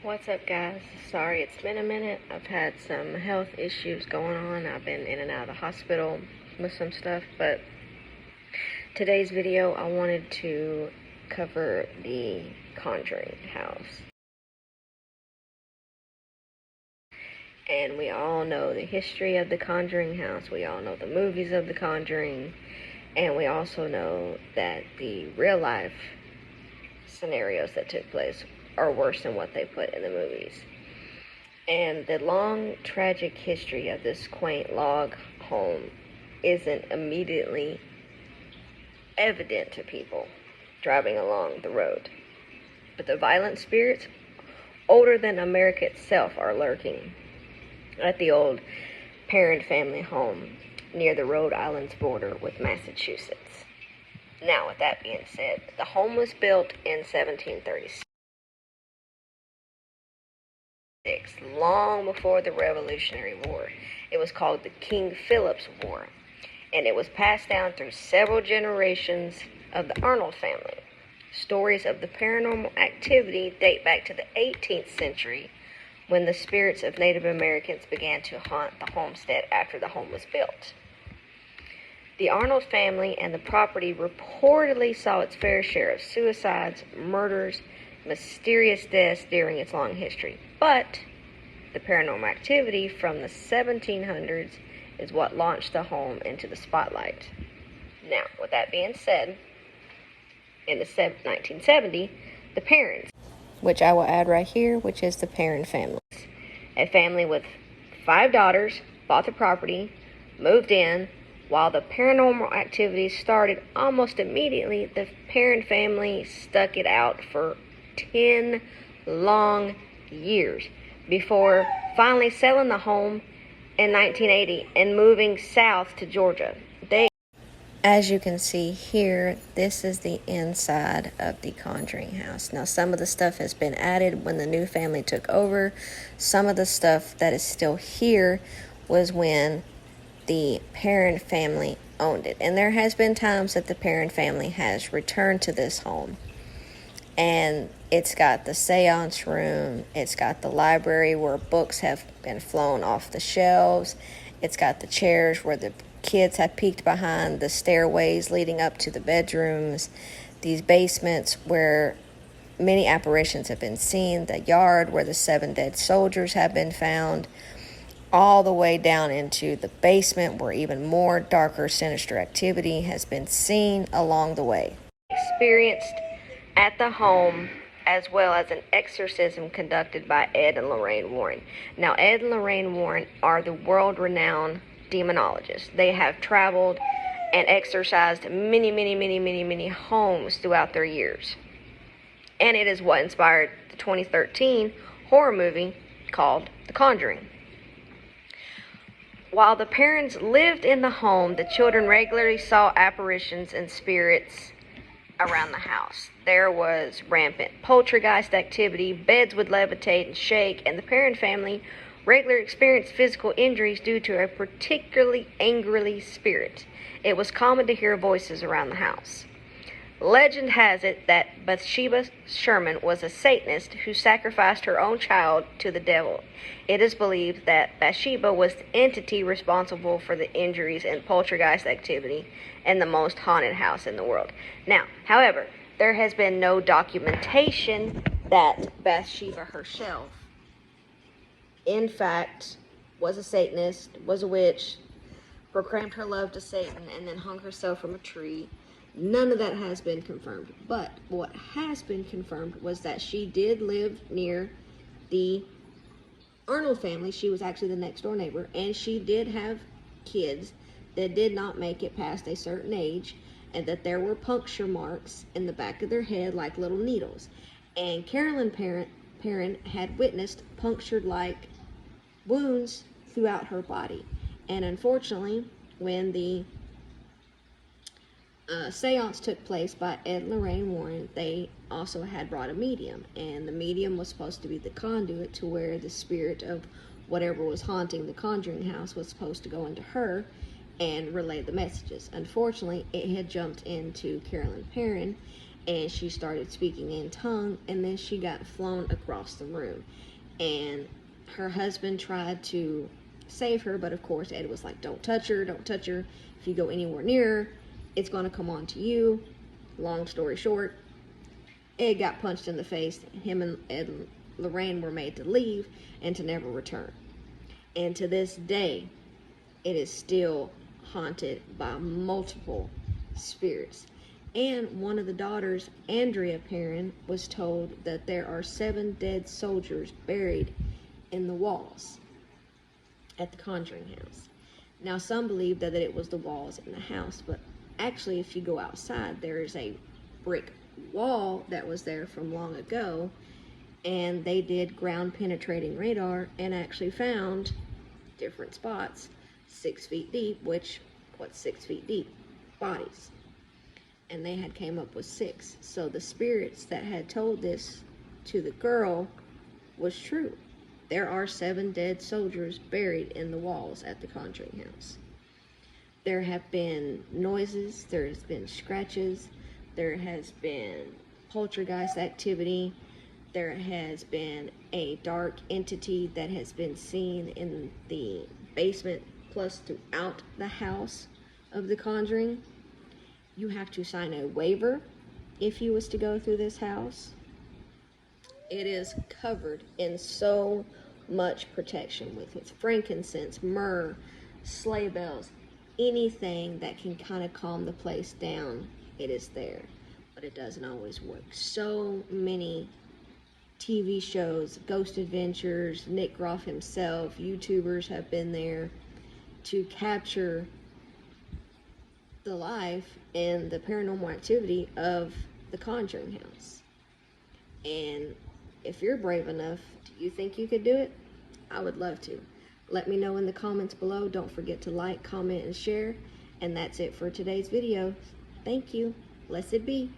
What's up, guys? Sorry it's been a minute. I've had some health issues going on. I've been in and out of the hospital with some stuff, but today's video I wanted to cover the Conjuring house. And we all know the history of the Conjuring house. We all know the movies of the Conjuring. And we also know that the real life scenarios that took place are worse than what they put in the movies. And the long, tragic history of this quaint log home isn't immediately evident to people driving along the road. But the violent spirits, older than America itself, are lurking at the old Perrin family home near the Rhode Island's border with Massachusetts. Now, with that being said, the home was built in 1736. Long before the Revolutionary War. It was called the King Philip's War, and it was passed down through several generations of the Arnold family. Stories of the paranormal activity date back to the 18th century, when the spirits of Native Americans began to haunt the homestead after the home was built. The Arnold family and the property reportedly saw its fair share of suicides, murders, mysterious deaths during its long history. But the paranormal activity from the 1700s is what launched the home into the spotlight. Now, with that being said, in the 1970, the Perrins, which I will add right here, which is the Perrin family, a family with 5 daughters, bought the property, moved in. While the paranormal activity started almost immediately, the Perrin family stuck it out for 10 long years before finally selling the home in 1980 and moving south to Georgia. As you can see here, this is the inside of the Conjuring house. Now, some of the stuff has been added when the new family took over. Some of the stuff that is still here was when the Perrin family owned it. And there has been times that the Perrin family has returned to this home. And it's got the seance room. It's got the library where books have been flown off the shelves. It's got the chairs where the kids have peeked behind, the stairways leading up to the bedrooms, these basements where many apparitions have been seen, the yard where the 7 dead soldiers have been found, all the way down into the basement where even more darker, sinister activity has been seen along the way. Experienced at the home, as well as an exorcism conducted by Ed and Lorraine Warren. Now, Ed and Lorraine Warren are the world-renowned demonologists. They have traveled and exorcised many homes throughout their years. And it is what inspired the 2013 horror movie called The Conjuring. While the parents lived in the home, the children regularly saw apparitions and spirits around the house. There was rampant poltergeist activity, beds would levitate and shake, and the Perrin family regularly experienced physical injuries due to a particularly angry spirit. It was common to hear voices around the house. Legend has it that Bathsheba Sherman was a Satanist who sacrificed her own child to the devil. It is believed that Bathsheba was the entity responsible for the injuries and poltergeist activity in the most haunted house in the world. Now, however, there has been no documentation that Bathsheba herself, in fact, was a Satanist, was a witch, proclaimed her love to Satan, and then hung herself from a tree. None of that has been confirmed. But what has been confirmed was that she did live near the Arnold family. She was actually the next door neighbor, and she did have kids that did not make it past a certain age, and that there were puncture marks in the back of their head like little needles. And Carolyn Perrin had witnessed punctured-like wounds throughout her body. And unfortunately, when the seance took place by Ed and Lorraine Warren, they also had brought a medium, and the medium was supposed to be the conduit to where the spirit of whatever was haunting the Conjuring house was supposed to go into her and relay the messages. Unfortunately, it had jumped into Carolyn Perrin, and she started speaking in tongue, and then she got flown across the room. And her husband tried to save her, but of course Ed was like, don't touch her, don't touch her. If you go anywhere near her, it's going to come on to you. Long story short, Ed got punched in the face. Him and Ed and Lorraine were made to leave and to never return. And to this day, it is still haunted by multiple spirits. And one of the daughters, Andrea Perrin, was told that there are 7 dead soldiers buried in the walls at the Conjuring house. Now, some believe that it was the walls in the house, but actually, if you go outside, there is a brick wall that was there from long ago, and they did ground penetrating radar and actually found different spots 6 feet deep, which, what's 6 feet deep? Bodies. And they had came up with 6. So the spirits that had told this to the girl was true. There are 7 dead soldiers buried in the walls at the Conjuring house. There have been noises, there has been scratches, there has been poltergeist activity, there has been a dark entity that has been seen in the basement plus throughout the house of the Conjuring. You have to sign a waiver if you was to go through this house. It is covered in so much protection with frankincense, myrrh, sleigh bells, anything that can kind of calm the place down. It is there, but it doesn't always work. So many TV shows, Ghost Adventures, Nick Groff himself, YouTubers have been there to capture the life and the paranormal activity of the Conjuring house. And if you're brave enough, do you think you could do it? I would love to. Let me know in the comments below. Don't forget to like, comment, and share. And that's it for today's video. Thank you. Blessed be.